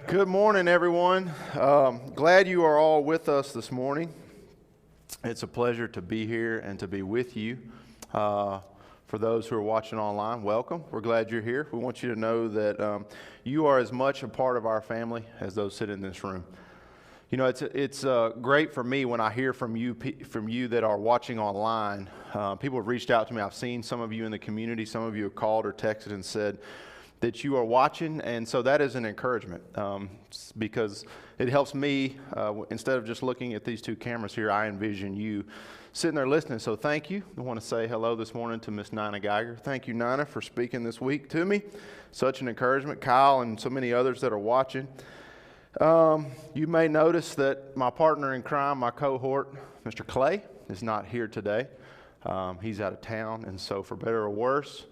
Good morning, everyone. Glad you are all with us this morning. It's a pleasure to be here and to be with you. For those who are watching online, welcome. We're glad you're here. We want you to know that you are as much a part of our family as those sitting in this room. You know, it's great for me when I hear from you that are watching online. People have reached out to me. I've seen some of you in the community. Some of you have called or texted and said that you are watching, and so that is an encouragement because it helps me, instead of just looking at these two cameras here, I envision you sitting there listening. So thank you. I want to say hello this morning to Miss Nina Geiger. Thank you, Nina, for speaking this week to me. Such an encouragement. Kyle and so many others that are watching. You may notice that my partner in crime, my cohort, Mr. Clay, is not here today. He's out of town, and so for better or worse,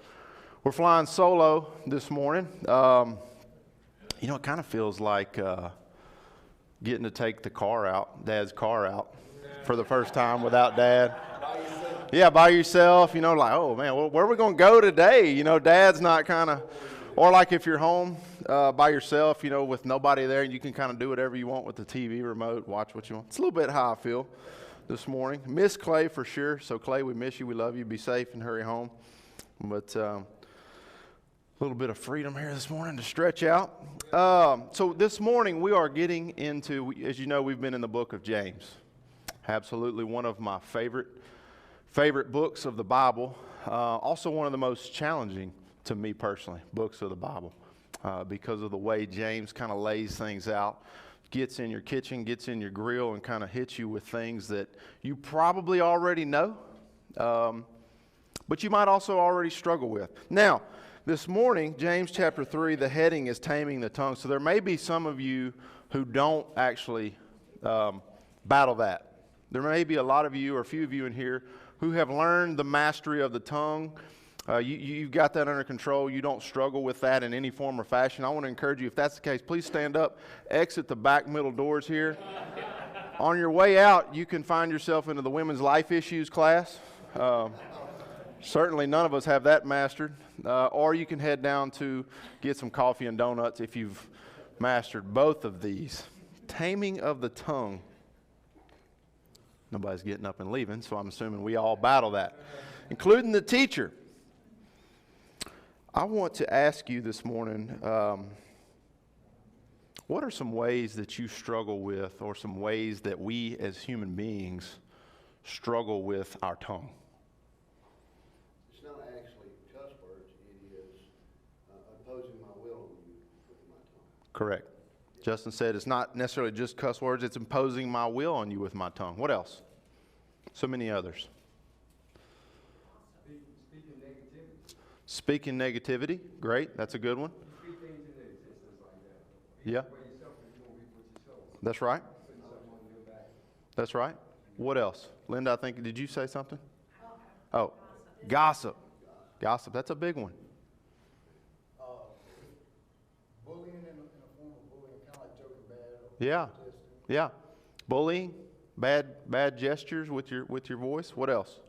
we're flying solo this morning. You know, it kind of feels like getting to take the car out, Dad's car out, for the first time without Dad. Yeah, by yourself, you know, like, oh man, where are we going to go today? You know, Dad's not kind of, or like if you're home by yourself, you know, with nobody there, and you can kind of do whatever you want with the TV remote, watch what you want. It's a little bit how I feel this morning. Miss Clay for sure. So Clay, we miss you. We love you. Be safe and hurry home. But a little bit of freedom here this morning to stretch out. So this morning we are getting into, as you know, we've been in the book of James. Absolutely one of my favorite books of the Bible. Also one of the most challenging to me personally, books of the Bible, because of the way James kind of lays things out, gets in your kitchen, gets in your grill, and kind of hits you with things that you probably already know, but you might also already struggle with. Now, this morning, James chapter 3, the heading is Taming the Tongue. So there may be some of you who don't actually battle that. There may be a lot of you or a few of you in here who have learned the mastery of the tongue. You've got that under control. You don't struggle with that in any form or fashion. I want to encourage you, if that's the case, please stand up, exit the back middle doors here. On your way out, you can find yourself into the women's life issues class. Certainly none of us have that mastered. Or you can head down to get some coffee and donuts if you've mastered both of these. Taming of the tongue. Nobody's getting up and leaving, so I'm assuming we all battle that, including the teacher. I want to ask you this morning, what are some ways that you struggle with, or some ways that we as human beings struggle with our tongue? It's not actually cuss words, it is opposing my will on you with my tongue. Correct. Justin said it's not necessarily just cuss words, it's imposing my will on you with my tongue. What else? So many others. Speaking negativity, great, that's a good one. You speak things into existence like that. Yeah. That's right. That's right. What else? Linda, I think, did you say something? Oh, gossip. Gossip, that's a big one. Bullying in a form of bullying, kind of like joking bad. Yeah. Yeah. Bullying, bad gestures with your voice. What else?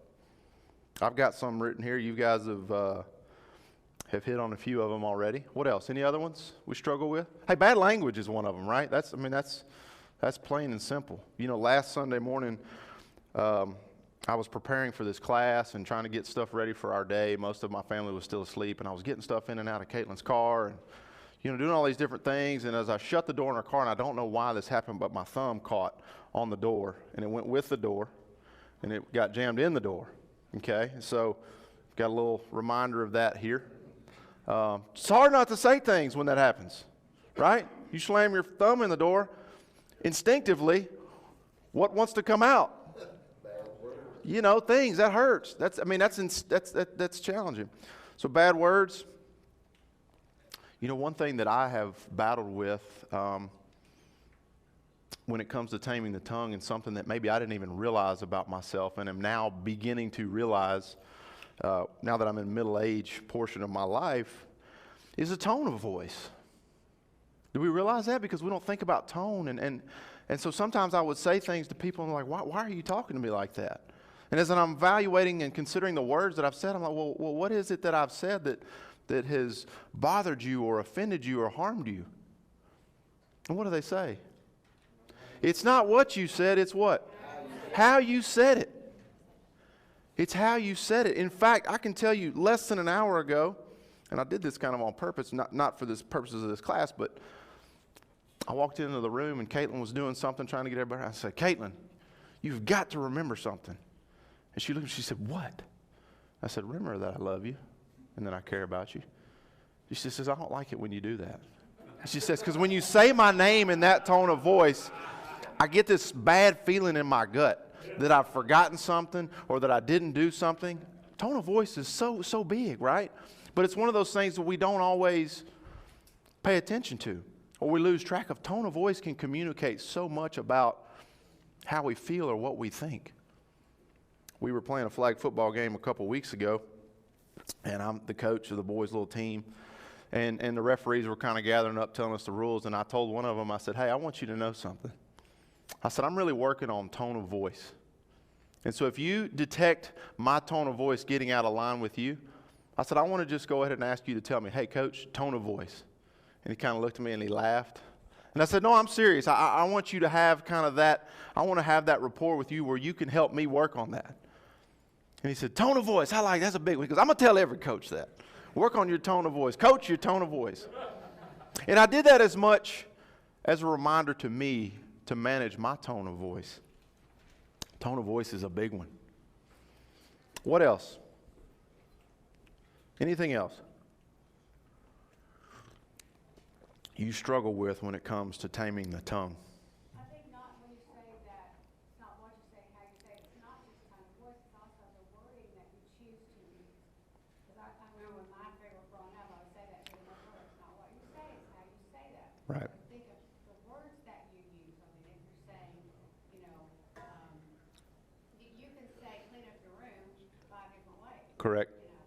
I've got some written here. You guys have hit on a few of them already. What else? Any other ones we struggle with? Hey, bad language is one of them, right? That's plain and simple. You know, last Sunday morning, I was preparing for this class and trying to get stuff ready for our day. Most of my family was still asleep, and I was getting stuff in and out of Caitlin's car and, you know, doing all these different things. And as I shut the door in her car, and I don't know why this happened, but my thumb caught on the door, and it went with the door, and it got jammed in the door. Okay, so got a little reminder of that here. It's hard not to say things when that happens, right? You slam your thumb in the door, instinctively, what wants to come out? You know, things that hurts. That's challenging. So bad words. You know, one thing that I have battled with when it comes to taming the tongue, and something that maybe I didn't even realize about myself, and am now beginning to realize now that I'm in middle-age portion of my life, is the tone of voice. Do we realize that? Because we don't think about tone, and so sometimes I would say things to people and they're like, why are you talking to me like that? And as I'm evaluating and considering the words that I've said, I'm like, well, what is it that I've said that has bothered you or offended you or harmed you? And what do they say? It's not what you said, it's what? How you said it. It's how you said it. In fact, I can tell you less than an hour ago, and I did this kind of on purpose, not for the purposes of this class, but I walked into the room and Caitlin was doing something, trying to get everybody. I said, Caitlin, you've got to remember something. And she looked and she said, what? I said, remember that I love you and that I care about you. She says, I don't like it when you do that. She says, because when you say my name in that tone of voice, I get this bad feeling in my gut that I've forgotten something or that I didn't do something. Tone of voice is so big, right? But it's one of those things that we don't always pay attention to, or we lose track of. Tone of voice can communicate so much about how we feel or what we think. We were playing a flag football game a couple weeks ago, and I'm the coach of the boys' little team, and the referees were kind of gathering up, telling us the rules, and I told one of them, I said, hey, I want you to know something. I said, I'm really working on tone of voice. And so if you detect my tone of voice getting out of line with you, I said, I want to just go ahead and ask you to tell me, hey, coach, tone of voice. And he kind of looked at me and he laughed. And I said, no, I'm serious. I want you to have kind of that, I want to have that rapport with you where you can help me work on that. And he said, tone of voice, I like, that's a big one. Because I'm going to tell every coach that. Work on your tone of voice. Coach your tone of voice. And I did that as much as a reminder to me to manage my tone of voice. Tone of voice is a big one. What else? Anything else you struggle with when it comes to taming the tongue? I think not when you say that, it's not what you say, how you say it. It's not just tone of voice, it's also the wording that you choose to use. Because I remember when my favorite growing up, I would say that to the word. It's not what you say, it's how you say that. Right. But think of the words that you use. I mean, if you're saying, you know, you can say clean up your room 5 different ways. Correct. You know,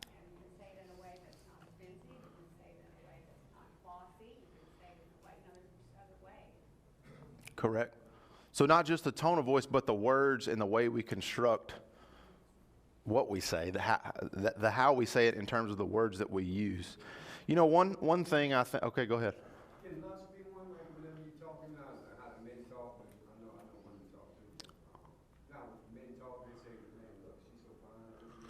and you can say it in a way that's not offensive. You can say it in a way that's not glossy. You can say it in a way, you know, there's just other ways. Correct. So not just the tone of voice, but the words and the way we construct what we say, the how we say it in terms of the words that we use. You know, one thing I think, okay, go ahead. Can lust be one, like whenever you're talking now, how the men talk, and I know women talk too. Now, when men talk, they say, man, look, she's so fine, you know,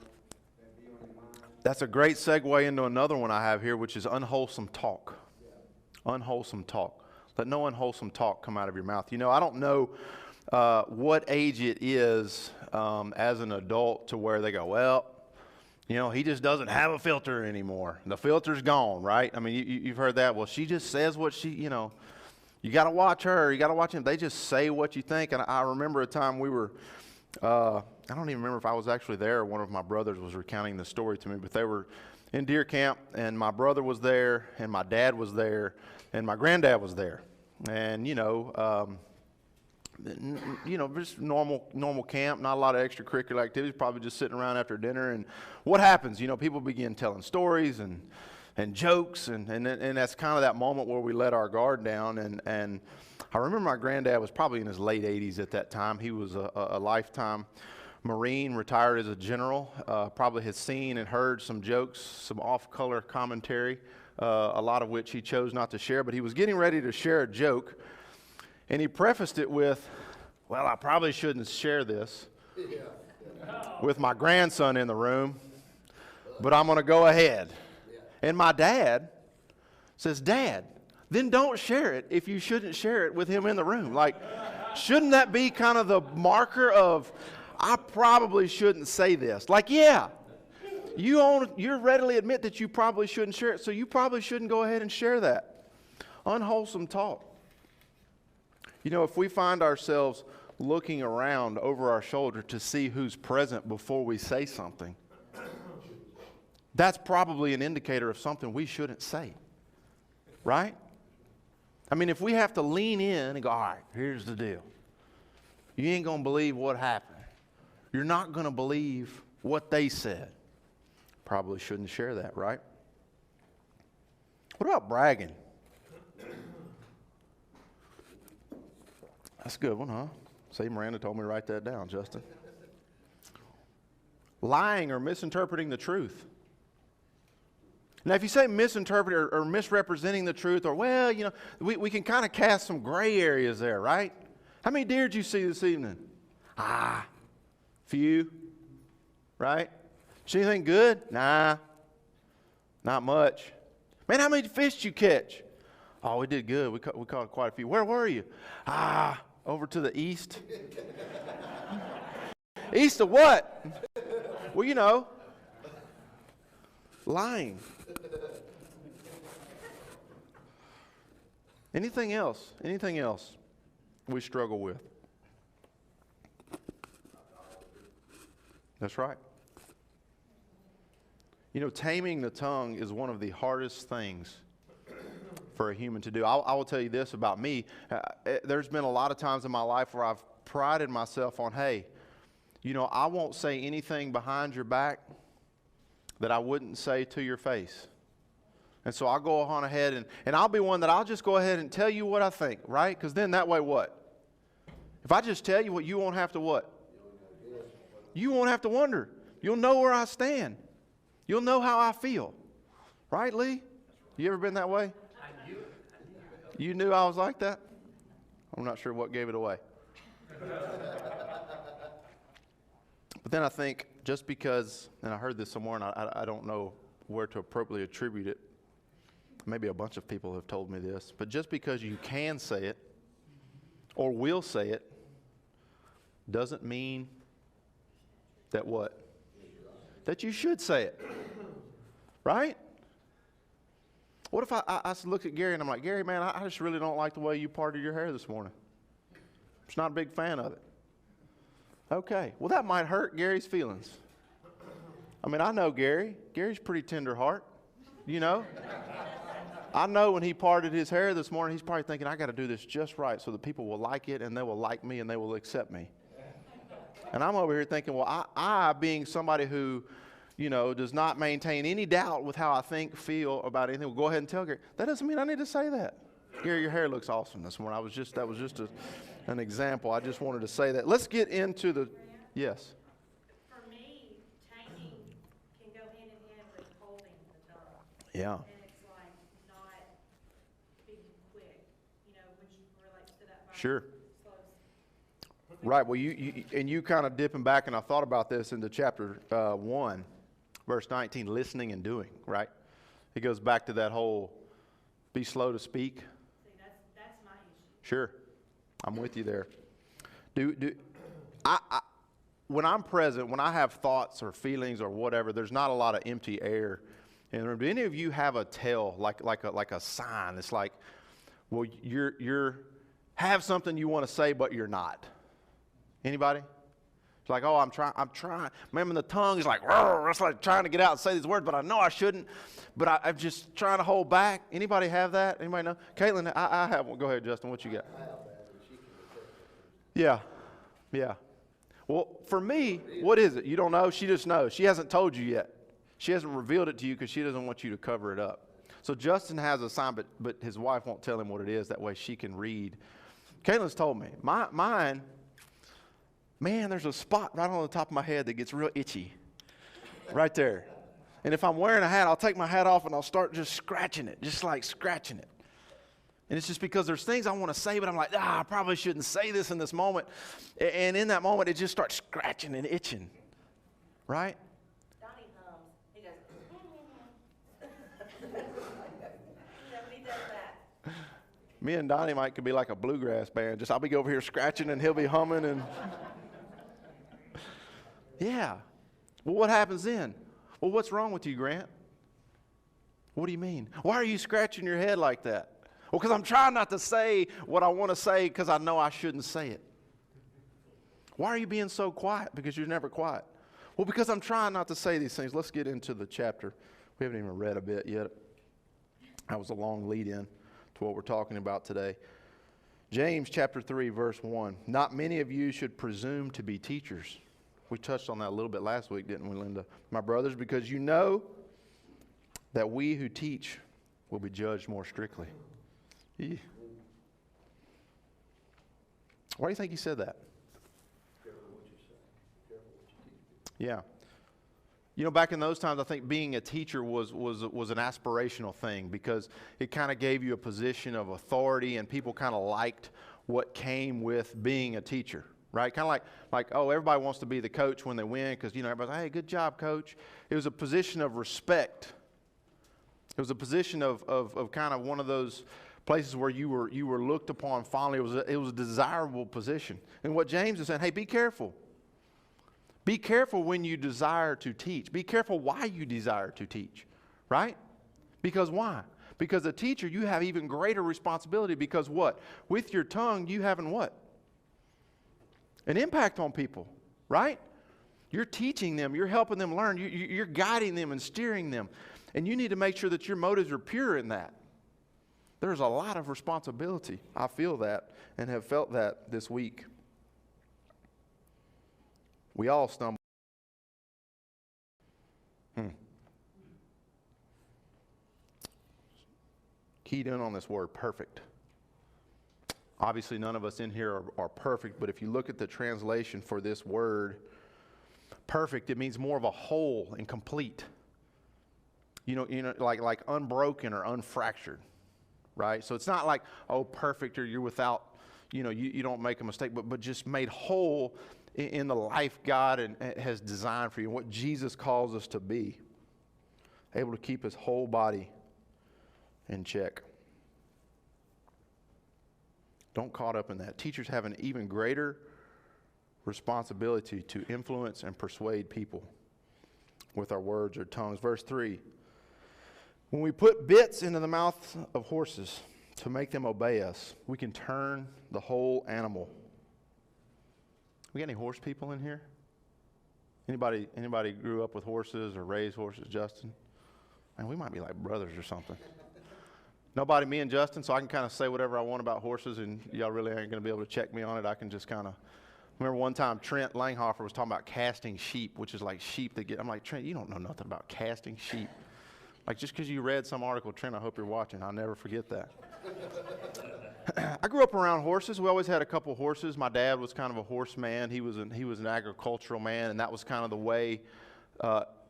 that be on your mind. That's a great segue into another one I have here, which is unwholesome talk. Yeah. Unwholesome talk. Let no unwholesome talk come out of your mouth. You know, I don't know what age it is as an adult to where they go, well, you know, he just doesn't have a filter anymore. The filter's gone, right? I mean, you've heard that. Well, she just says what she, you know, you got to watch her. You got to watch him. They just say what you think. And I remember a time we were, I don't even remember if I was actually there or one of my brothers was recounting the story to me, but they were in deer camp, and my brother was there, and my dad was there, and my granddad was there. And, you know, just normal camp, not a lot of extracurricular activities, probably just sitting around after dinner. And what happens? You know, people begin telling stories and jokes, and that's kind of that moment where we let our guard down. And I remember my granddad was probably in his late 80s at that time. He was a lifetime Marine, retired as a general, probably has seen and heard some jokes, some off-color commentary, a lot of which he chose not to share, but he was getting ready to share a joke, and he prefaced it with, well, I probably shouldn't share this with my grandson in the room, but I'm going to go ahead. And my dad says, Dad, then don't share it if you shouldn't share it with him in the room. Like, shouldn't that be kind of the marker of, I probably shouldn't say this? Like, yeah, you readily admit that you probably shouldn't share it, so you probably shouldn't go ahead and share that. Unwholesome talk. You know, if we find ourselves looking around over our shoulder to see who's present before we say something, that's probably an indicator of something we shouldn't say, right? I mean, if we have to lean in and go, all right, here's the deal. You ain't going to believe what happened. You're not going to believe what they said. Probably shouldn't share that, right? What about bragging? That's a good one, huh? See, Miranda told me to write that down, Justin. Lying or misinterpreting the truth. Now, if you say misinterpret or misrepresenting the truth, or, well, you know, we can kind of cast some gray areas there, right? How many deer did you see this evening? Few, right? See anything good? Nah, not much. Man, how many fish did you catch? Oh, we did good. We caught quite a few. Where were you? Over to the east. East of what? Well, you know, lying. Anything else? Anything else we struggle with? That's right. You know, taming the tongue is one of the hardest things for a human to do. I will tell you this about me. There's been a lot of times in my life where I've prided myself on, hey, you know, I won't say anything behind your back that I wouldn't say to your face. And so I'll go on ahead and I'll be one that I'll just go ahead and tell you what I think, right? Because then that way what? If I just tell you what, you won't have to what? You won't have to wonder. You'll know where I stand. You'll know how I feel. Right, Lee? You ever been that way? You knew I was like that? I'm not sure what gave it away. But then I think just because, and I heard this somewhere and I don't know where to appropriately attribute it. Maybe a bunch of people have told me this. But just because you can say it or will say it doesn't mean that what? That you should say it. Right? What if I look at Gary and I'm like, Gary, man, I just really don't like the way you parted your hair this morning. I'm just not a big fan of it. Okay. Well, that might hurt Gary's feelings. I mean, I know Gary. Gary's pretty tender heart. You know? I know when he parted his hair this morning, he's probably thinking, I got to do this just right so that people will like it and they will like me and they will accept me. And I'm over here thinking, well, I being somebody who, you know, does not maintain any doubt with how I think, feel about anything, will go ahead and tell Gary. That doesn't mean I need to say that. Gary, your hair looks awesome this morning. That was just an example. I just wanted to say that. Let's get into the, yes. For me, taming can go hand in hand with holding the tongue. Yeah. And it's like not being quick, you know, when you relate to that. Sure. Slow. Right. Well, you kind of dipping back, and I thought about this into chapter 1, verse 19, listening and doing, right? It goes back to that whole be slow to speak. See, that's my issue. Sure. I'm with you there. When I'm present, when I have thoughts or feelings or whatever, there's not a lot of empty air in the room. Do any of you have a tell, like a sign? It's like, well, you're have something you want to say, but you're not. Anybody? It's like, oh, I'm trying. Remember, the tongue is like, it's like trying to get out and say these words, but I know I shouldn't. But I'm just trying to hold back. Anybody have that? Anybody know? Caitlin, I have one. Go ahead, Justin. What you got? Yeah. Well, for me, what is it? You don't know? She just knows. She hasn't told you yet. She hasn't revealed it to you because she doesn't want you to cover it up. So Justin has a sign, but his wife won't tell him what it is. That way she can read. Caitlin's told me. Mine, man, there's a spot right on the top of my head that gets real itchy. Right there. And if I'm wearing a hat, I'll take my hat off and I'll start just scratching it. Just like scratching it. And it's just because there's things I want to say, but I'm like, I probably shouldn't say this in this moment. And in that moment, it just starts scratching and itching. Right? Donnie hums. He goes, you know, he does that. Me and Donnie could be like a bluegrass band. I'll be over here scratching and he'll be humming and yeah. Well, what happens then? Well, what's wrong with you, Grant? What do you mean? Why are you scratching your head like that? Well, because I'm trying not to say what I want to say because I know I shouldn't say it. Why are you being so quiet? Because you're never quiet. Well, because I'm trying not to say these things. Let's get into the chapter. We haven't even read a bit yet. That was a long lead-in to what we're talking about today. James chapter 3, verse 1. Not many of you should presume to be teachers. We touched on that a little bit last week, didn't we, Linda? My brothers, because you know that we who teach will be judged more strictly. Yeah. Why do you think he said that? Careful what you say. Careful what you teach. Yeah. You know, back in those times, I think being a teacher was an aspirational thing because it kind of gave you a position of authority, and people kind of liked what came with being a teacher, right? Kind of like, oh, everybody wants to be the coach when they win because, you know, everybody's like, hey, good job, coach. It was a position of respect. It was a position of kind of one of those places where you were looked upon fondly. It was a desirable position. And what James is saying, hey, be careful. Be careful when you desire to teach. Be careful why you desire to teach, right? Because why? Because a teacher, you have even greater responsibility because what? With your tongue, you having what? An impact on people, right? You're teaching them. You're helping them learn. You're guiding them and steering them. And you need to make sure that your motives are pure in that. There's a lot of responsibility. I feel that and have felt that this week. We all stumble. Keyed in on this word, perfect. Obviously, none of us in here are perfect, but if you look at the translation for this word, perfect, it means more of a whole and complete. You know, like unbroken or unfractured, right? So it's not like, oh, perfect, or you're without, you know, you don't make a mistake, but just made whole in the life God has designed for you, what Jesus calls us to be, able to keep his whole body in check. Don't caught up in that. Teachers have an even greater responsibility to influence and persuade people with our words or tongues. Verse 3, when we put bits into the mouth of horses to make them obey us, we can turn the whole animal. We got any horse people in here? Anybody grew up with horses or raised horses, Justin? Man, we might be like brothers or something. Nobody, me and Justin, so I can kind of say whatever I want about horses, and y'all really ain't going to be able to check me on it. I can just kind of, remember one time Trent Langhofer was talking about casting sheep, which is like sheep that get, I'm like, Trent, you don't know nothing about casting sheep. Like, just because you read some article, Trent, I hope you're watching. I'll never forget that. I grew up around horses. We always had a couple horses. My dad was kind of a horse man. He was an agricultural man, and that was kind of the way,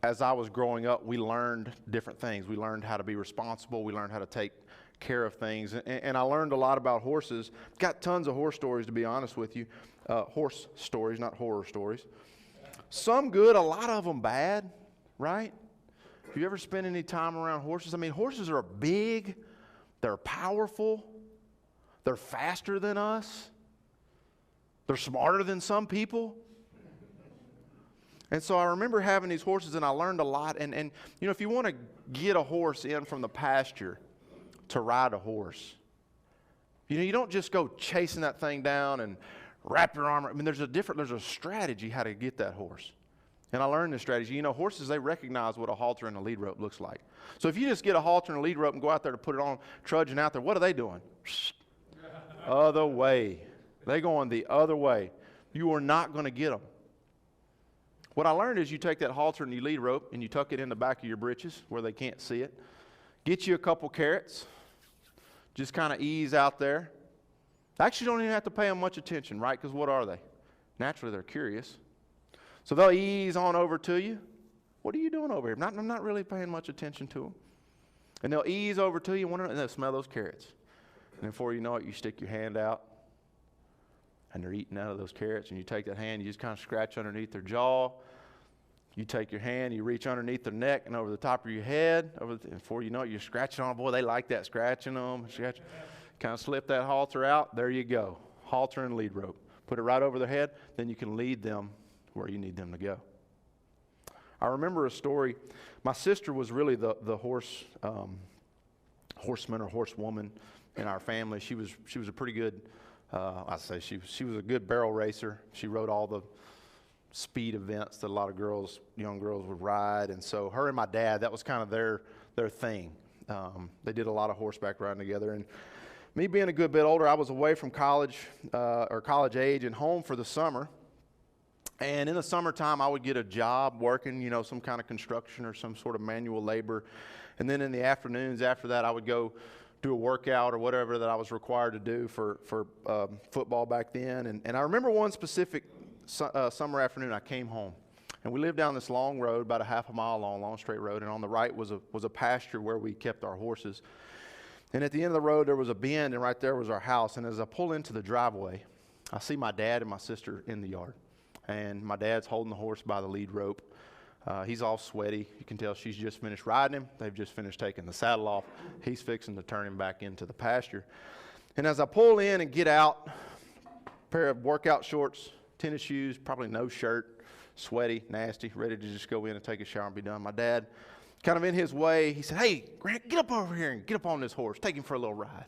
as I was growing up, we learned different things. We learned how to be responsible. We learned how to take care of things, and I learned a lot about horses. Got tons of horse stories, to be honest with you. Horse stories, not horror stories. Some good, a lot of them bad, right? If you ever spend any time around horses, I mean, horses are big, they're powerful, they're faster than us, they're smarter than some people. And so I remember having these horses, and I learned a lot. And you know, if you want to get a horse in from the pasture to ride a horse, you know, you don't just go chasing that thing down and wrap your arm. I mean, there's a strategy how to get that horse. And I learned this strategy. You know, horses, they recognize what a halter and a lead rope looks like. So if you just get a halter and a lead rope and go out there to put it on, trudging out there, what are they doing? Other way. They're going the other way. You are not going to get them. What I learned is you take that halter and your lead rope and you tuck it in the back of your britches where they can't see it. Get you a couple carrots. Just kind of ease out there. Actually, don't even have to pay them much attention, right? Because what are they? Naturally, they're curious. So they'll ease on over to you. What are you doing over here? I'm not really paying much attention to them. And they'll ease over to you and they'll smell those carrots. And before you know it, you stick your hand out and they're eating out of those carrots. And you take that hand, you just kind of scratch underneath their jaw. You take your hand, you reach underneath their neck and over the top of your head. And before you know it, you're scratching on. Boy, they like that, scratching them. Kind of slip that halter out. There you go. Halter and lead rope. Put it right over their head. Then you can lead them where you need them to go. I remember a story. My sister was really the horseman or horsewoman in our family. She was a pretty good, she was a good barrel racer. She rode all the speed events that a lot of young girls would ride. And so her and my dad, that was kind of their thing. They did a lot of horseback riding together. And me being a good bit older, I was away from college or college age and home for the summer. And in the summertime, I would get a job working, you know, some kind of construction or some sort of manual labor. And then in the afternoons after that, I would go do a workout or whatever that I was required to do for football back then. And I remember one specific summer afternoon, I came home. And we lived down this long road, about a half a mile long straight road, and on the right was a pasture where we kept our horses. And at the end of the road, there was a bend, and right there was our house. And as I pull into the driveway, I see my dad and my sister in the yard. And my dad's holding the horse by the lead rope. He's all sweaty. You can tell she's just finished riding him. They've just finished taking the saddle off. He's fixing to turn him back into the pasture. And as I pull in and get out, pair of workout shorts, tennis shoes, probably no shirt, sweaty, nasty, ready to just go in and take a shower and be done. My dad, kind of in his way, he said, "Hey, Grant, get up over here and get up on this horse. Take him for a little ride."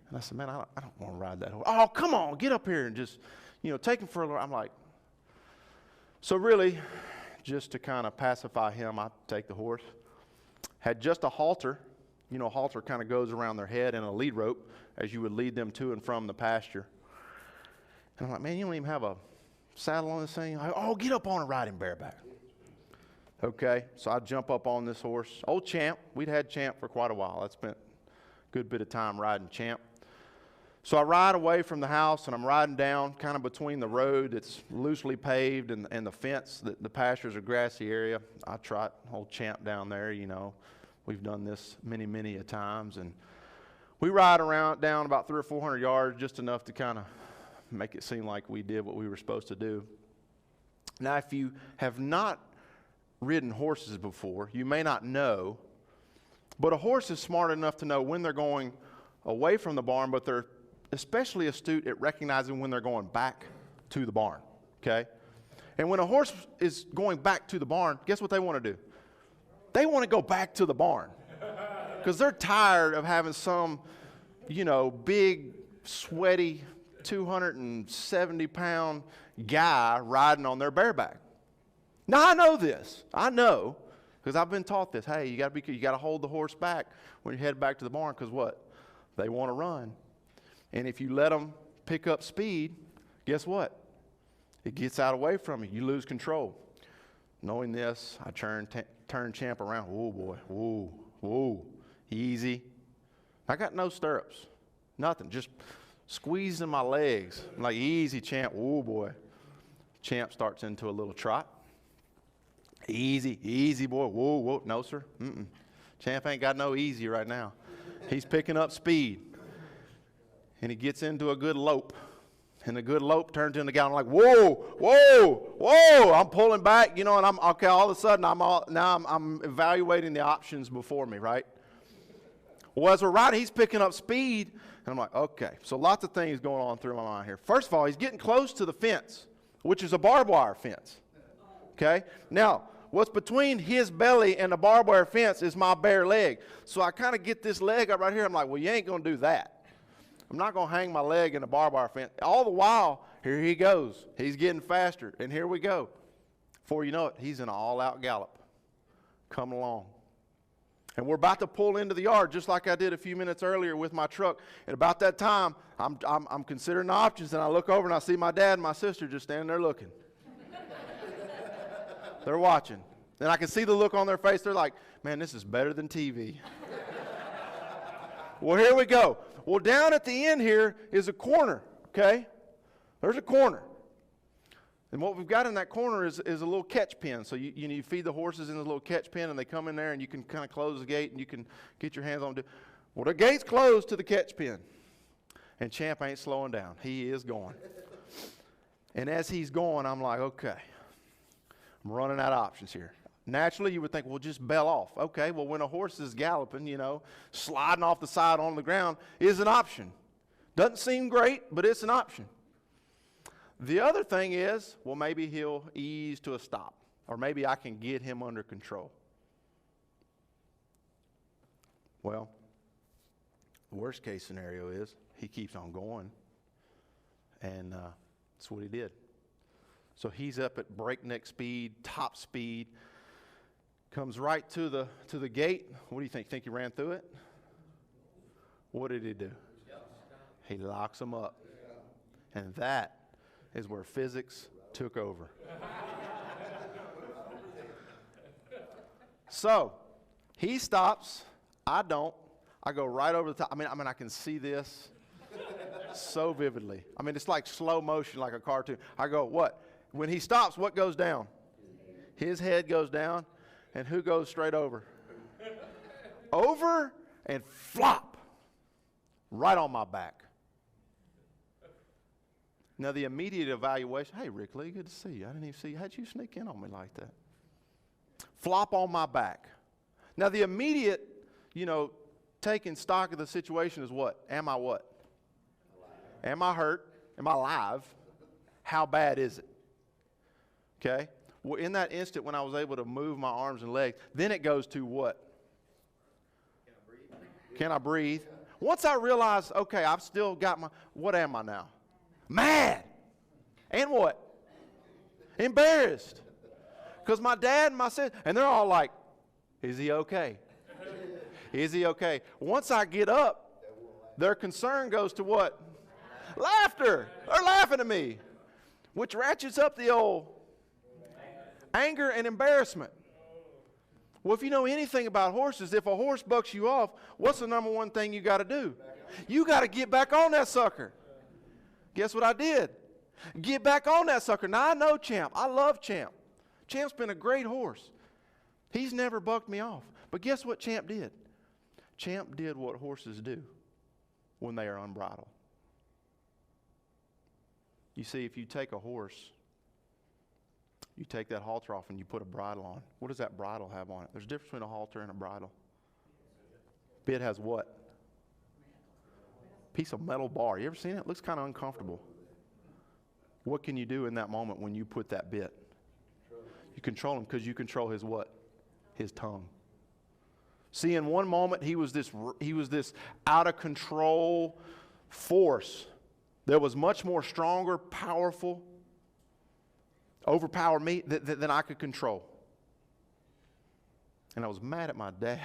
And I said, "Man, I don't want to ride that horse." "Oh, come on, get up here and just, take him for a little." I'm like, so really, just to kind of pacify him, I take the horse. Had just a halter. A halter kind of goes around their head, and a lead rope as you would lead them to and from the pasture. And I'm like, "Man, you don't even have a saddle on this thing?" "Oh, get up on and ride him bareback." Okay, so I jump up on this horse. Old Champ. We'd had Champ for quite a while. I'd spent a good bit of time riding Champ. So I ride away from the house, and I'm riding down kind of between the road that's loosely paved and the fence. The pasture's a grassy area. I trot old Champ down there, We've done this many, many a times. And we ride down about 300 or 400 yards, just enough to kind of make it seem like we did what we were supposed to do. Now, if you have not ridden horses before, you may not know, but a horse is smart enough to know when they're going away from the barn, but they're especially astute at recognizing when they're going back to the barn, okay? And when a horse is going back to the barn, guess what they want to do? They want to go back to the barn because they're tired of having some, big, sweaty, 270-pound guy riding on their bareback. Now, I know this. I know because I've been taught this. Hey, you got to hold the horse back when you head back to the barn because what? They want to run. And if you let them pick up speed, guess what? It gets out away from you. You lose control. Knowing this, I turn Champ around. "Oh, boy. Whoa. Easy." I got no stirrups. Nothing. Just squeezing my legs. I'm like, "Easy, Champ." "Oh, boy." Champ starts into a little trot. Easy, boy. Whoa. No, sir. Champ ain't got no easy right now. He's picking up speed. And he gets into a good lope. And the good lope turns into a gallop. I'm like, whoa. I'm pulling back, and I'm, okay, all of a sudden, I'm evaluating the options before me, right? Well, as we're riding, he's picking up speed. And I'm like, okay. So lots of things going on through my mind here. First of all, he's getting close to the fence, which is a barbed wire fence. Okay? Now, what's between his belly and the barbed wire fence is my bare leg. So I kind of get this leg up right here. I'm like, well, you ain't going to do that. I'm not going to hang my leg in the barbed wire fence. All the while, here he goes. He's getting faster, and here we go. Before you know it, he's in an all-out gallop coming along. And we're about to pull into the yard just like I did a few minutes earlier with my truck. And about that time, I'm considering the options, and I look over and I see my dad and my sister just standing there looking. They're watching. And I can see the look on their face. They're like, "Man, this is better than TV." Well, here we go. Well, down at the end here is a corner, okay? There's a corner. And what we've got in that corner is a little catch pen. So you feed the horses in the little catch pen, and they come in there, and you can kind of close the gate, and you can get your hands on them. Well, the gate's closed to the catch pen. And Champ ain't slowing down. He is going. And as he's going, I'm like, okay, I'm running out of options here. Naturally, you would think, well, just bail off. Okay, well, when a horse is galloping, sliding off the side on the ground is an option. Doesn't seem great, but it's an option. The other thing is, well, maybe he'll ease to a stop, or maybe I can get him under control. Well, the worst case scenario is he keeps on going, and that's what he did. So he's up at breakneck speed, top speed, comes right to the gate. What do you think? Think he ran through it? What did he do? He locks them up. And that is where physics took over. So he stops. I don't. I go right over the top. I mean, I can see this so vividly. I mean, it's like slow motion, like a cartoon. I go, what? When he stops, what goes down? His head goes down, and who goes straight over? Over and flop, right on my back. Now, the immediate evaluation, hey, Rick Lee, good to see you. I didn't even see you. How'd you sneak in on me like that? Flop on my back. Now, the immediate, taking stock of the situation is what? Am I what? Am I hurt? Am I alive? How bad is it? Okay? Well, in that instant when I was able to move my arms and legs, then it goes to what? Can I breathe? Once I realize, okay, I've still got what am I now? Mad. And what? Embarrassed. Because my dad and my sister, and they're all like, is he okay? Is he okay? Once I get up, their concern goes to what? Laughter. They're laughing at me, which ratchets up the old anger and embarrassment. Well, if you know anything about horses, if a horse bucks you off, what's the number one thing you got to do? You got to get back on that sucker. Guess what I did? Get back on that sucker. Now, I know Champ. I love Champ. Champ's been a great horse. He's never bucked me off. But guess what Champ did? Champ did what horses do when they are unbridled. You see, if you take a horse, you take that halter off and you put a bridle on. What does that bridle have on it? There's a difference between a halter and a bridle. Bit has what? Piece of metal bar. You ever seen it? It looks kind of uncomfortable. What can you do in that moment when you put that bit? You control him because you control his what? His tongue. See, in one moment he was this out of control force that was much more stronger, powerful, overpowered me than I could control. And I was mad at my dad.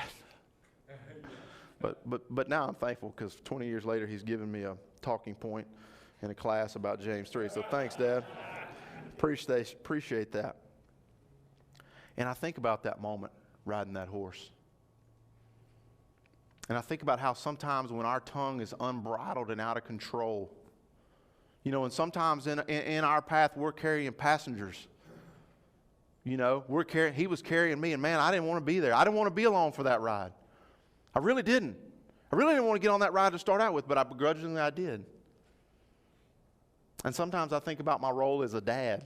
But now I'm thankful because 20 years later he's given me a talking point in a class about James 3. So thanks, Dad. Appreciate that. And I think about that moment riding that horse. And I think about how sometimes when our tongue is unbridled and out of control, and sometimes in our path we're carrying passengers. He was carrying me, and man, I didn't want to be there. I didn't want to be along for that ride. I really didn't. I really didn't want to get on that ride to start out with, but I begrudgingly I did. And sometimes I think about my role as a dad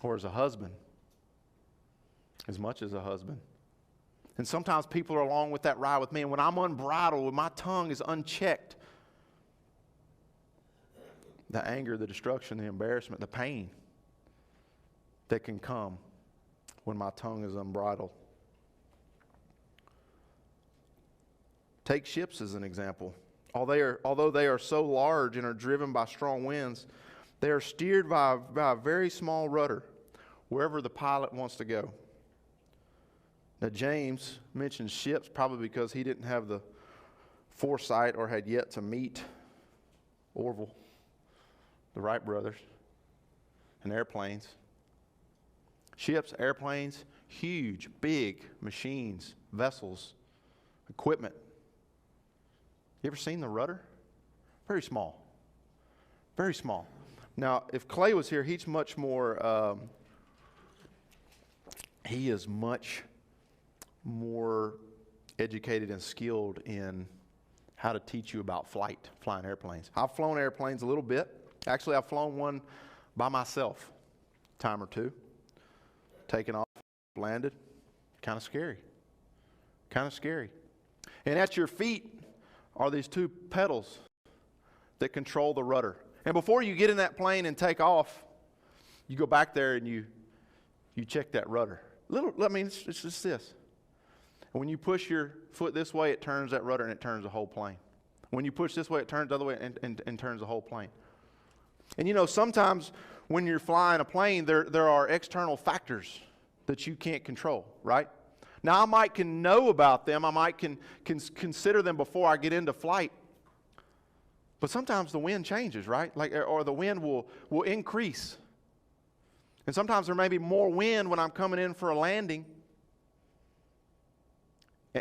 or as a husband, as much as a husband. And sometimes people are along with that ride with me, and when I'm unbridled, when my tongue is unchecked, the anger, the destruction, the embarrassment, the pain that can come when my tongue is unbridled. Take ships as an example. Although they are so large and are driven by strong winds, they are steered by a very small rudder wherever the pilot wants to go. Now, James mentions ships probably because he didn't have the foresight or had yet to meet Orville, the Wright brothers, and airplanes. Ships, airplanes, huge, big machines, vessels, equipment. You ever seen the rudder? Very small. Very small. Now, if Clay was here, he's much more, he is much more educated and skilled in how to teach you about flying airplanes. I've flown airplanes a little bit. Actually, I've flown one by myself a time or two. Taken off, landed. Kind of scary. Kind of scary. And at your feet are these two pedals that control the rudder. And before you get in that plane and take off, you go back there and you check that rudder. It's just this. And when you push your foot this way, it turns that rudder and it turns the whole plane. When you push this way, it turns the other way and turns the whole plane. And sometimes when you're flying a plane, there are external factors that you can't control, right? Now, I might can know about them. I might can consider them before I get into flight. But sometimes the wind changes, right? Or the wind will increase. And sometimes there may be more wind when I'm coming in for a landing.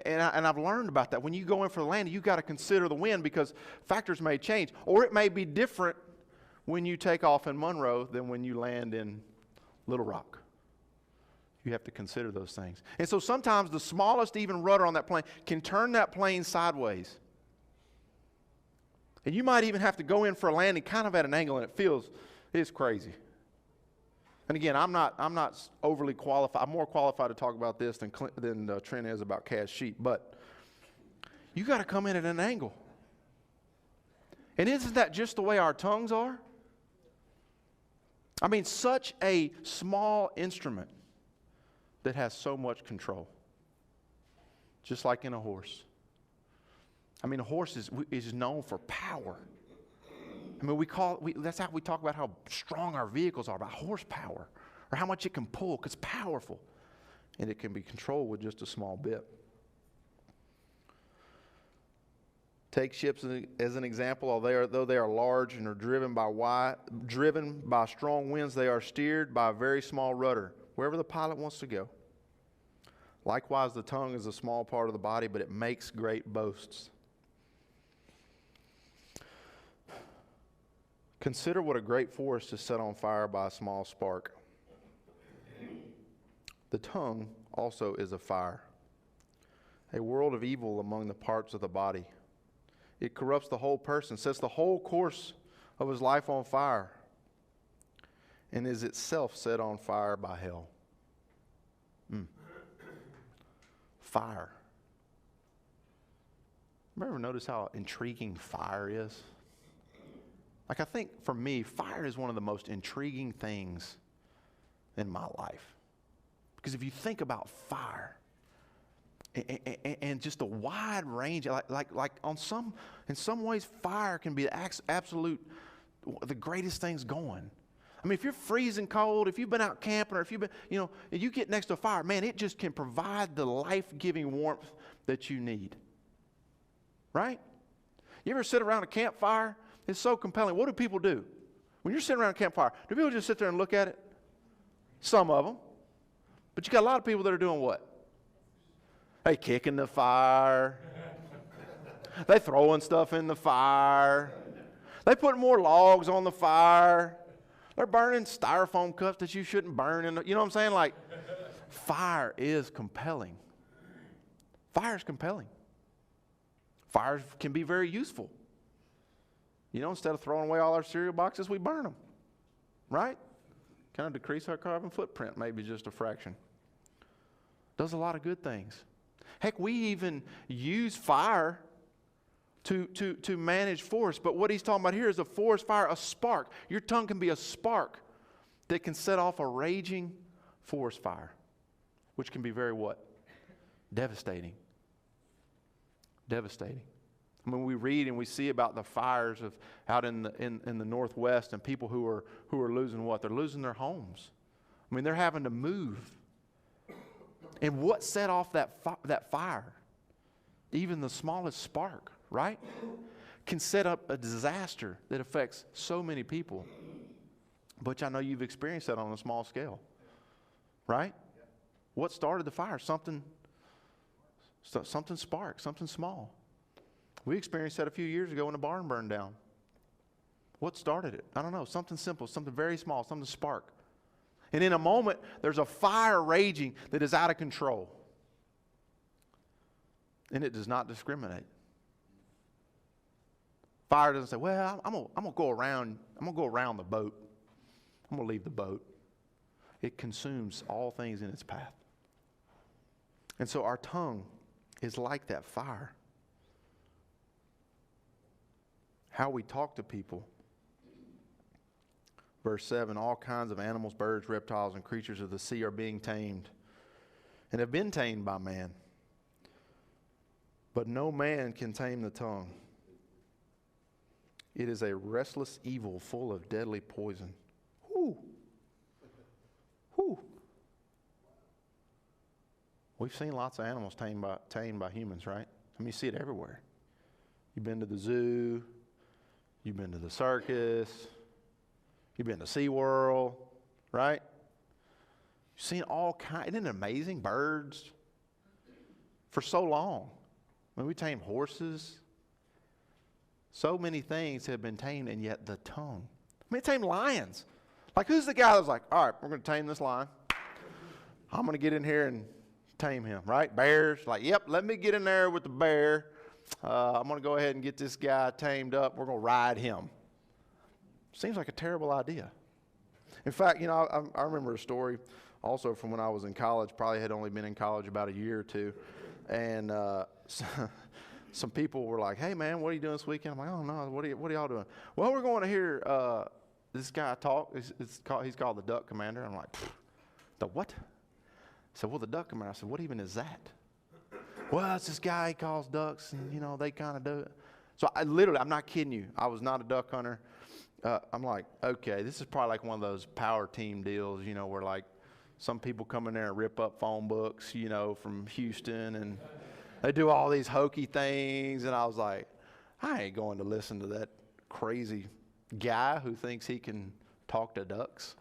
And I've learned about that. When you go in for the landing, you've got to consider the wind because factors may change. Or it may be different when you take off in Monroe than when you land in Little Rock. You have to consider those things. And so sometimes the smallest even rudder on that plane can turn that plane sideways. And you might even have to go in for a landing kind of at an angle, and it's crazy. And again, I'm not overly qualified. I'm more qualified to talk about this than Trent is about cast sheep. But you got to come in at an angle. And isn't that just the way our tongues are? I mean, such a small instrument that has so much control. Just like in a horse. I mean, a horse is known for power. I mean, that's how we talk about how strong our vehicles are, about horsepower, or how much it can pull, because it's powerful. And it can be controlled with just a small bit. Take ships as an example. Although they are large and are driven by strong winds, they are steered by a very small rudder, wherever the pilot wants to go. Likewise, the tongue is a small part of the body, but it makes great boasts. Consider what a great forest is set on fire by a small spark. The tongue also is a fire, a world of evil among the parts of the body. It corrupts the whole person, sets the whole course of his life on fire, and is itself set on fire by hell. Fire. Ever notice how intriguing fire is? Like, I think for me, fire is one of the most intriguing things in my life. Because if you think about fire, and just a wide range, like in some ways, fire can be the greatest things going. I mean, if you're freezing cold, if you've been out camping, or if you've been, and you get next to a fire, man, it just can provide the life-giving warmth that you need. Right? You ever sit around a campfire? It's so compelling. What do people do? When you're sitting around a campfire, do people just sit there and look at it? Some of them. But you got a lot of people that are doing what? They kicking the fire. They throwing stuff in the fire. They put more logs on the fire. They're burning styrofoam cups that you shouldn't burn. You know what I'm saying? Like, fire is compelling. Fire is compelling. Fires can be very useful. Instead of throwing away all our cereal boxes, we burn them. Right? Kind of decrease our carbon footprint, maybe just a fraction. Does a lot of good things. Heck, we even use fire to manage forests. But what he's talking about here is a forest fire, a spark. Your tongue can be a spark that can set off a raging forest fire, which can be very what? Devastating. Devastating. I mean, we read and we see about the fires out in the Northwest, and people who are losing what? They're losing their homes. I mean, they're having to move. And what set off that fire? Even the smallest spark, right? Can set up a disaster that affects so many people. But I know you've experienced that on a small scale, right? What started the fire? Something sparked, something small. We experienced that a few years ago when a barn burned down. What started it? I don't know. Something simple, something very small, something spark. And in a moment, there's a fire raging that is out of control. And it does not discriminate. Fire doesn't say, well, I'm gonna go around the boat. I'm gonna leave the boat. It consumes all things in its path. And so our tongue is like that fire. How we talk to people. Verse 7, all kinds of animals, birds, reptiles, and creatures of the sea are being tamed and have been tamed by man. But no man can tame the tongue. It is a restless evil full of deadly poison. Whew. Whew. We've seen lots of animals tamed by humans, right? I mean, you see it everywhere. You've been to the zoo. You've been to the circus. You've been to SeaWorld, right? You've seen all kinds. Isn't it amazing? Birds. For so long. I mean, we tamed horses. So many things have been tamed, and yet the tongue. I mean, tamed lions. Like, who's the guy that was like, all right, we're going to tame this lion. I'm going to get in here and tame him, right? Bears, like, yep, let me get in there with the bear. I'm going to go ahead and get this guy tamed up. We're going to ride him. Seems like a terrible idea. In fact, you know, I remember a story also from when I was in college, probably had only been in college about a year or two. And some people were like, hey, man, what are you doing this weekend? I'm like, oh, no, what are y'all doing? Well, we're going to hear this guy talk. He's called the Duck Commander. I'm like, the what? I said, well, the Duck Commander. I said, what even is that? Well, it's this guy, he calls ducks, and, you know, they kind of do it. So I'm not kidding you. I was not a duck hunter. I'm like, okay, this is probably like one of those power team deals, you know, where like some people come in there and rip up phone books, you know, from Houston, and they do all these hokey things. And I was like, I ain't going to listen to that crazy guy who thinks he can talk to ducks.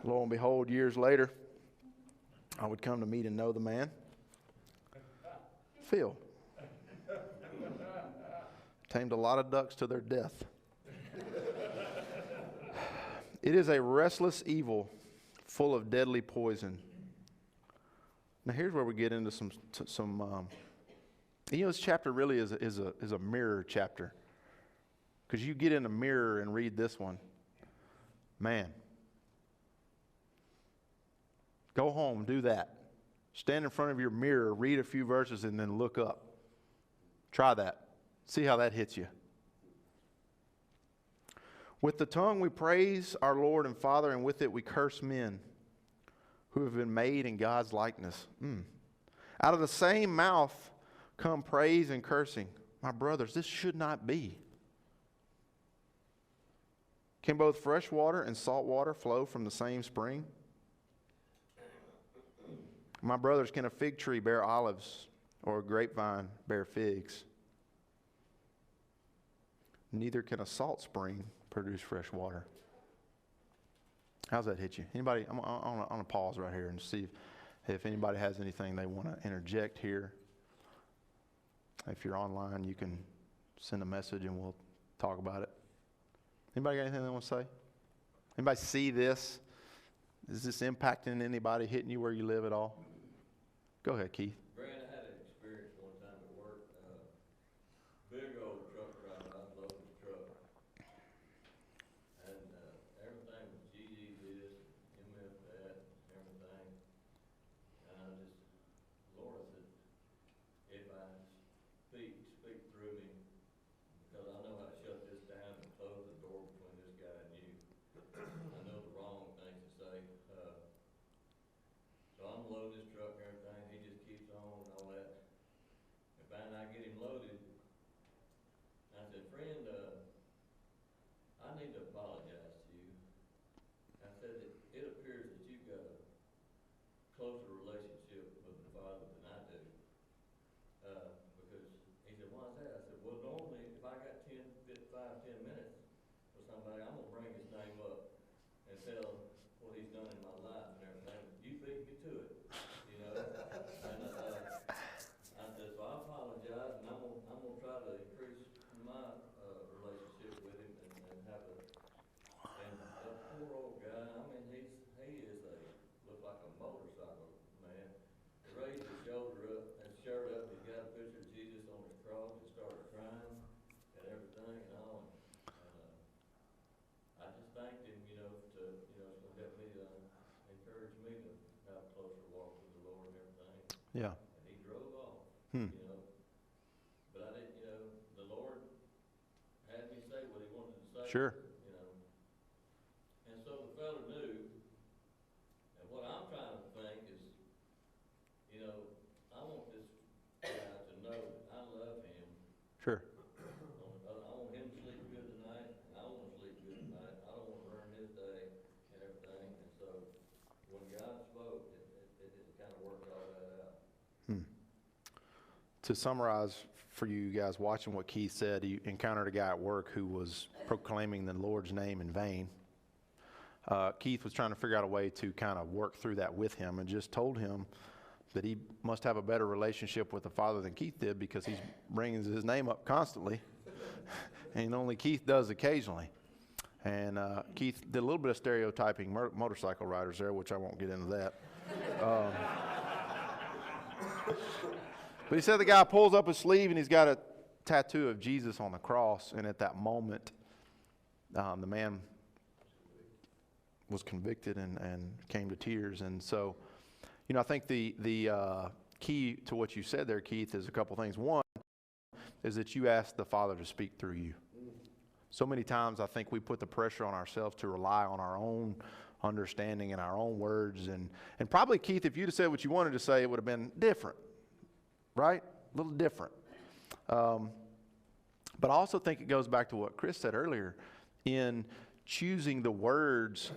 Lo and behold, years later, I would come to meet and know the man. Phil. Tamed a lot of ducks to their death. It is a restless evil full of deadly poison. Now here's where we get into some you know, this chapter really is a mirror chapter. Because you get in a mirror and read this one. Man. Go home, do that. Stand in front of your mirror, read a few verses, and then look up. Try that. See how that hits you. With the tongue we praise our Lord and Father, and with it we curse men who have been made in God's likeness. Out of the same mouth come praise and cursing. My brothers, this should not be. Can both fresh water and salt water flow from the same spring? My brothers, can a fig tree bear olives or a grapevine bear figs? Neither can a salt spring produce fresh water. How's that hit you? Anybody? I'm going to pause right here and see if anybody has anything they want to interject here. If you're online, you can send a message and we'll talk about it. Anybody got anything they want to say? Anybody see this? Is this impacting anybody, hitting you where you live at all? Go ahead, Keith. Brand, I had an experience one time at work. Big old truck driver, I love his truck. And everything was GD this, MF that, everything. And I just, Lord, I said, if I speak through me, because I know how to shut this down and close the door between this guy and you. I know the wrong thing to say. So I'm loading this truck and everything. He just keeps on and all that. And finally I get him loaded. I said, friend, I need to apologize to you. I said, it appears that you've got a closer relationship with the Father than I do. Because he said, why is that? I said, well, normally if I got 10 minutes with somebody, I'm going to bring his name up and tell what he's done in my life and everything. You beat me to it, you know. And I said, so I apologize, and I'm gonna try to increase my relationship with him and have a. And that poor old guy, I mean, he is look like a motorcycle man. He raised his shoulder up and shirt up. He's got a picture of Jesus on his cross and started crying and everything and all. And I just thanked him, you know, it's gonna help me to encourage me to have a closer walk with the Lord and everything. Yeah. And he drove off, you know. But I didn't, you know, the Lord had me say what he wanted to say. Sure. You know. And so the fella knew, and what I'm trying to think is, you know, I want this guy to know that I love him. Sure. I want him to sleep good tonight, and I want to sleep good tonight. I don't want to ruin his day and everything. And so when God spoke, it kind of worked all that out. To summarize for you guys watching what Keith said, he encountered a guy at work who was proclaiming the Lord's name in vain. Keith was trying to figure out a way to kind of work through that with him and just told him that he must have a better relationship with the Father than Keith did because he's bringing his name up constantly and only Keith does occasionally. And Keith did a little bit of stereotyping motorcycle riders there, which I won't get into that. But he said the guy pulls up his sleeve and he's got a tattoo of Jesus on the cross. And at that moment, the man was convicted and came to tears. And so, I think the key to what you said there, Keith, is a couple things. One is that you ask the Father to speak through you. So many times I think we put the pressure on ourselves to rely on our own understanding and our own words. And probably, Keith, if you'd have said what you wanted to say, it would have been different, right? A little different. But I also think it goes back to what Chris said earlier in choosing the words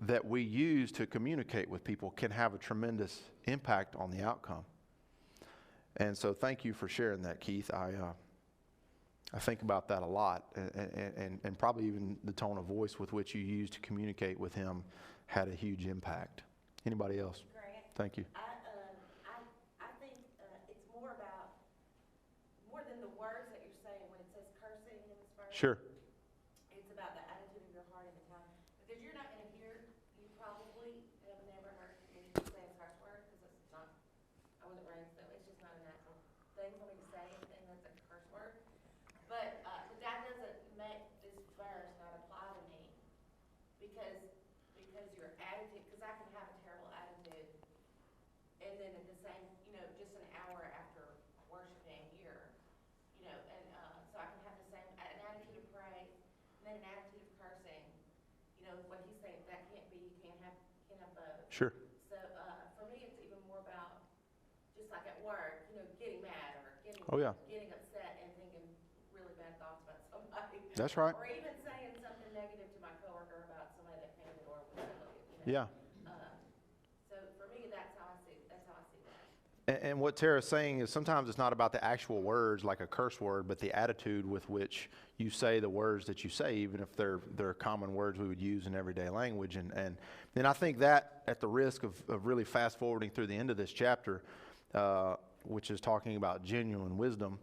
that we use to communicate with people can have a tremendous impact on the outcome. And so thank you for sharing that, Keith. I think about that a lot, and probably even the tone of voice with which you used to communicate with him had a huge impact. Anybody else? Grant, Thank you. I think it's more than the words that you're saying when it says cursing in this verse. Sure. It's about the attitude of your heart in the time. Because you're not going to hear, you probably have never heard me say a curse word, because it's not, I wasn't raised though, it's just not a natural thing for me to say anything that's a curse word. But that doesn't make this verse not apply to me, because your attitude, because I can have a terrible attitude, and then at the same, just an hour after worshiping here, and so I can have the same, an attitude of praise, and then an attitude of cursing. What he's saying, that can't be, you can't have both. Sure. So for me, it's even more about, just like at work, getting mad or getting upset and thinking really bad thoughts about somebody. That's right. Or even saying something negative to my coworker about somebody that came in the door with somebody. Yeah. So for me, that's how I see that. And what Tara's saying is sometimes it's not about the actual words like a curse word, but the attitude with which you say the words that you say, even if they're common words we would use in everyday language. And I think that, at the risk of really fast forwarding through the end of this chapter, which is talking about genuine wisdom,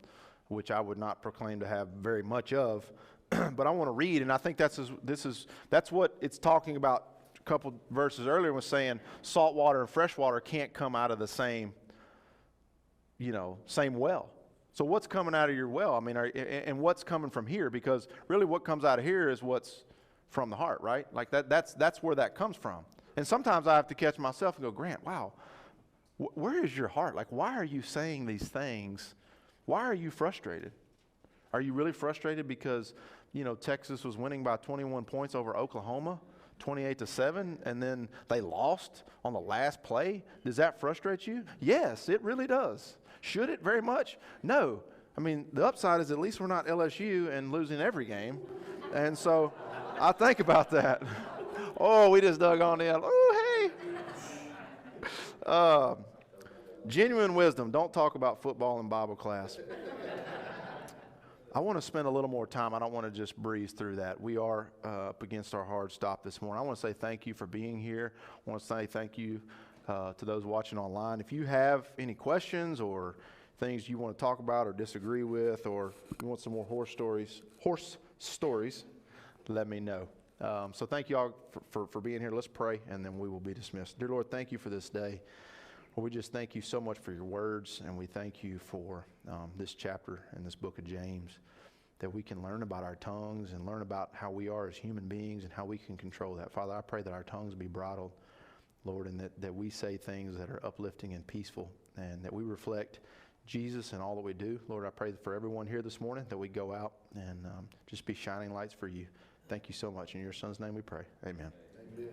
which I would not proclaim to have very much of, but I want to read, and I think that's what it's talking about. A couple verses earlier was saying salt water and fresh water can't come out of the same well. So what's coming out of your well? I mean, and what's coming from here? Because really what comes out of here is what's from the heart, right? Like that's where that comes from. And sometimes I have to catch myself and go, Grant, wow, where is your heart? Like, why are you saying these things? Why are you frustrated? Are you really frustrated because, Texas was winning by 21 points over Oklahoma, 28-7, and then they lost on the last play? Does that frustrate you? Yes, it really does. Should it very much? No. I mean, the upside is at least we're not LSU and losing every game. And so I think about that. Oh, we just dug on in. Oh, hey. Genuine wisdom. Don't talk about football in Bible class. I want to spend a little more time. I don't want to just breeze through that. We are up against our hard stop this morning. I want to say thank you for being here. I want to say thank you to those watching online. If you have any questions or things you want to talk about or disagree with, or you want some more horse stories, let me know. So thank you all for being here. Let's pray, and then we will be dismissed. Dear Lord, thank you for this day. Lord, we just thank you so much for your words, and we thank you for this chapter in this book of James, that we can learn about our tongues and learn about how we are as human beings and how we can control that. Father, I pray that our tongues be bridled, Lord, and that we say things that are uplifting and peaceful, and that we reflect Jesus in all that we do. Lord, I pray for everyone here this morning that we go out and just be shining lights for you. Thank you so much. In your Son's name we pray. Amen. Amen.